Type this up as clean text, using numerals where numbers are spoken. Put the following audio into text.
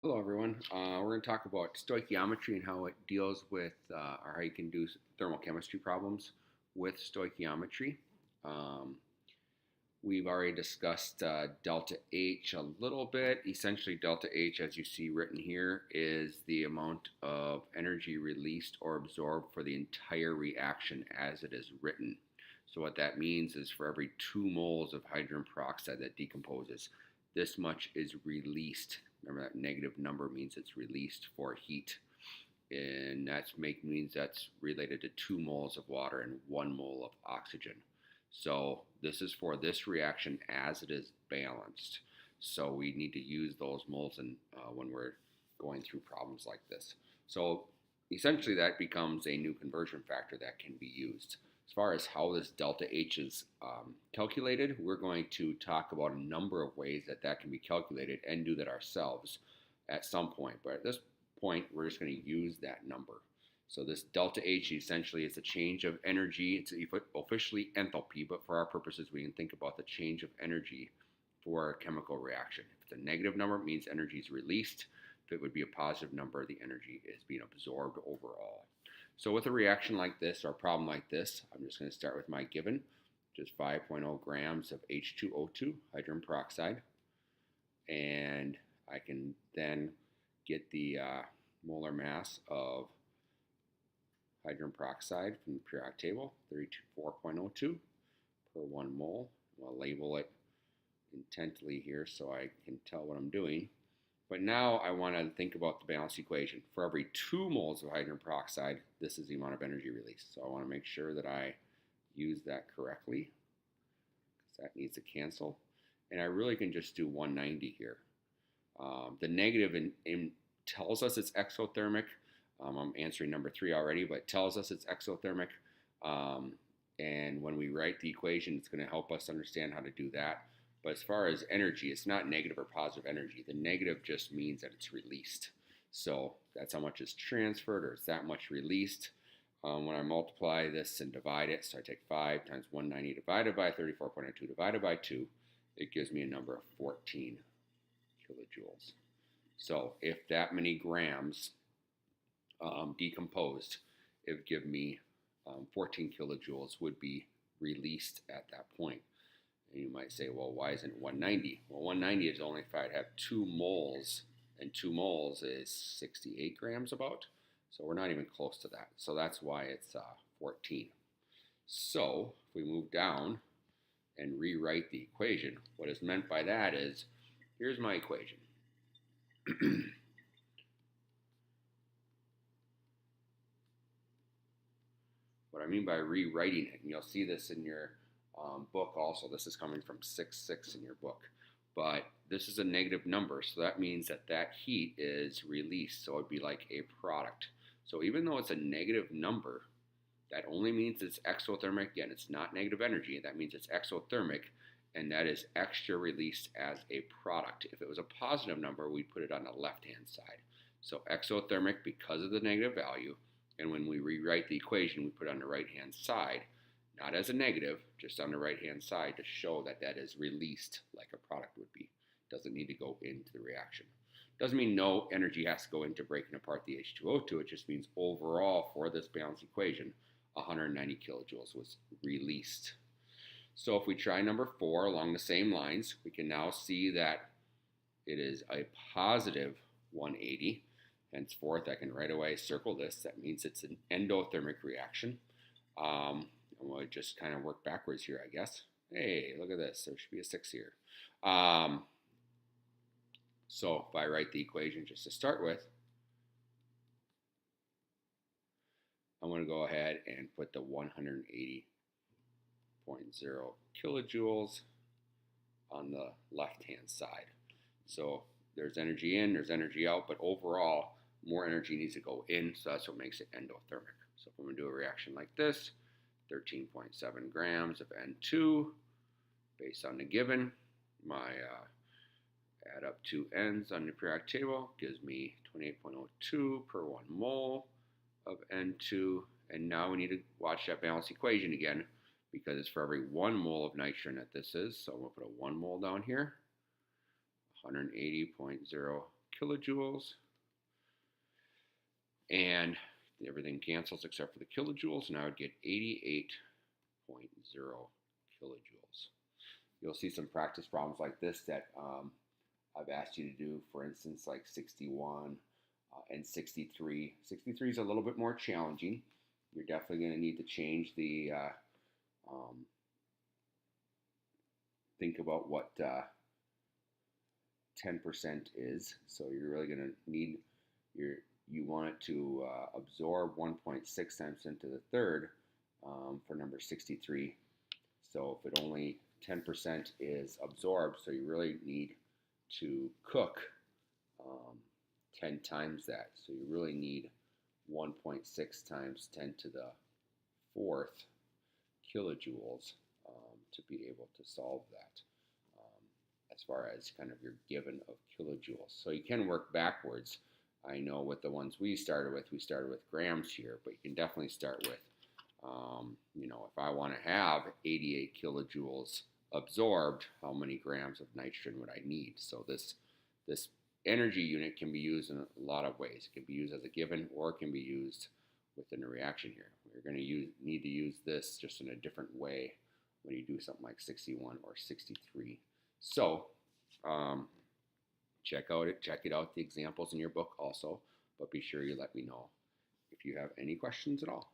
Hello, everyone. We're going to talk about stoichiometry and how it deals with, or how you can do thermochemistry problems with stoichiometry. Um, we've already discussed delta H a little bit. Essentially, delta H, as you see written here, is the amount of energy released or absorbed for the entire reaction as it is written. So what that means is for every 2 moles of hydrogen peroxide that decomposes, this much is released. Remember that negative number means it's released for heat. And means that's related to 2 moles of water and 1 mole of oxygen. So this is for this reaction as it is balanced. So we need to use those moles when we're going through problems like this. So essentially that becomes a new conversion factor that can be used. As far as how this delta H is calculated, we're going to talk about a number of ways that can be calculated and do that ourselves at some point. But at this point, we're just going to use that number. So this delta H essentially is a change of energy. It's officially enthalpy, but for our purposes, we can think about the change of energy for a chemical reaction. If it's a negative number, it means energy is released. If it would be a positive number, the energy is being absorbed overall. So with a reaction like this or a problem like this, I'm just going to start with my given, which is 5.0 grams of H2O2, hydrogen peroxide. And I can then get the molar mass of hydrogen peroxide from the periodic table, 34.02 per 1 mole. I'll label it intently here so I can tell what I'm doing. But now I want to think about the balanced equation. For every 2 moles of hydrogen peroxide, this is the amount of energy released. So I want to make sure that I use that correctly, because that needs to cancel. And I really can just do 190 here. The negative tells us it's exothermic. I'm answering number 3 already, but it tells us it's exothermic. And when we write the equation, it's going to help us understand how to do that. But as far as energy, it's not negative or positive energy. The negative just means that it's released. So that's how much is transferred, or it's that much released. When I multiply this and divide it, so I take 5 times 190 divided by 34.02 divided by 2, it gives me a number of 14 kilojoules. So if that many grams decomposed, it would give me 14 kilojoules would be released at that point. And you might say, well, why isn't it 190? Well, 190 is only if I'd have 2 moles, and 2 moles is 68 grams about. So we're not even close to that. So that's why it's 14. So if we move down and rewrite the equation, what is meant by that is, here's my equation. What I mean by rewriting it, and you'll see this in your book also. This is coming from 6.6 in your book. But this is a negative number, so that means that heat is released. So it'd be like a product. So even though it's a negative number, that only means it's exothermic. Again, it's not negative energy. That means it's exothermic, and that is extra released as a product. If it was a positive number, we'd put it on the left-hand side. So exothermic because of the negative value, and when we rewrite the equation, we put it on the right-hand side, not as a negative, just on the right-hand side to show that that is released like a product would be. Doesn't need to go into the reaction. Doesn't mean no energy has to go into breaking apart the H2O2. It just means overall for this balanced equation, 190 kilojoules was released. So if we try number 4 along the same lines, we can now see that it is a positive 180. Henceforth, I can right away circle this. That means it's an endothermic reaction. And we'll just kind of work backwards here, I guess. Hey, look at this. There should be a 6 here. So if I write the equation just to start with, I'm going to go ahead and put the 180.0 kilojoules on the left-hand side. So there's energy in, there's energy out, but overall, more energy needs to go in, so that's what makes it endothermic. So if I'm going to do a reaction like this, 13.7 grams of N2, based on the given, my add up 2 N's on the periodic table gives me 28.02 per 1 mole of N2, and now we need to watch that balanced equation again, because it's for every 1 mole of nitrogen that this is, so I'm going to put a 1 mole down here, 180.0 kilojoules. And everything cancels except for the kilojoules, and I would get 88.0 kilojoules. You'll see some practice problems like this that I've asked you to do, for instance, like 61 and 63. 63 is a little bit more challenging. You're definitely going to need to change the, think about what 10% is. So you're really going to need you want it to absorb 1.6 times 10 to the third for number 63. So if it only 10% is absorbed, so you really need to cook 10 times that. So you really need 1.6 times 10 to the fourth kilojoules to be able to solve that as far as kind of your given of kilojoules. So you can work backwards. I know with the ones we started with grams here, but you can definitely start with, if I want to have 88 kilojoules absorbed, how many grams of nitrogen would I need? So this energy unit can be used in a lot of ways. It can be used as a given, or it can be used within a reaction here. We're going to need to use this just in a different way when you do something like 61 or 63. So check it out, the examples in your book also, but be sure you let me know if you have any questions at all.